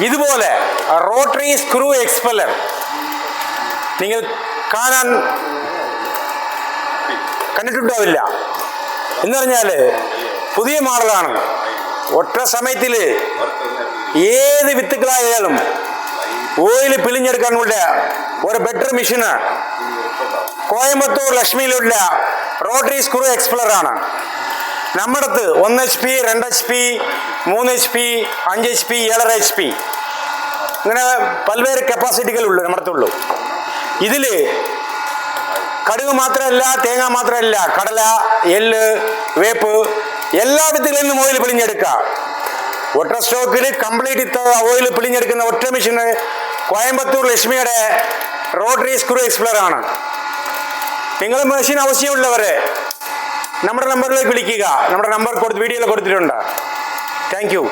ഇതുപോലെ rotary screw expeller നിങ്ങൾ കണ്ടിട്ടുണ്ടാവില്ല. എന്ന് പറഞ്ഞാൽ പുതിയ മോഡലാണ്. ഒറ്റ സമയത്തിൽ ഏത് വിത്തുക്കളായാലും ഓയിൽ പിഴിഞ്ഞെടുക്കാനുള്ള ഒരു ബെറ്റർ മെഷീന് കോയമ്പത്തൂർ ലക്ഷ്മിയിലുള്ള റോട്ടറി സ്ക്രൂ എക്സ്പെല്ലർ ആണ്. നമ്മുടെ അടുത്ത് 1 HP 2 HP 3 HP 5 HP 7 HP ഇങ്ങനെ പലവേറെ കപ്പാസിറ്റികളുള്ളൂ നമ്മുടെ അടുത്തുള്ളൂ. ഇതിൽ കടുക് മാത്രമല്ല, തേങ്ങ മാത്രമല്ല, കടല, എള്ള്, വേപ്പ് എല്ലാ വിത്തുകളിൽ നിന്നും ഓയിൽ പിഴിഞ്ഞെടുക്കുക. ഒറ്റ സ്റ്റോക്കിൽ കംപ്ലീറ്റ് ഓയിൽ പിഴിഞ്ഞെടുക്കുന്ന ഒറ്റ മെഷീന് കോയമ്പത്തൂർ ലക്ഷ്മിയുടെ റോട്ടറി സ്ക്രൂ എക്സ്പെല്ലർ ആണ്. നിങ്ങൾ മെഷീൻ ആവശ്യമുള്ളവരെ നമ്മുടെ നമ്പറിലേക്ക് വിളിക്കുക. നമ്മുടെ നമ്പർ വീഡിയോയിൽ കൊടുത്തിട്ടുണ്ട്. Thank you.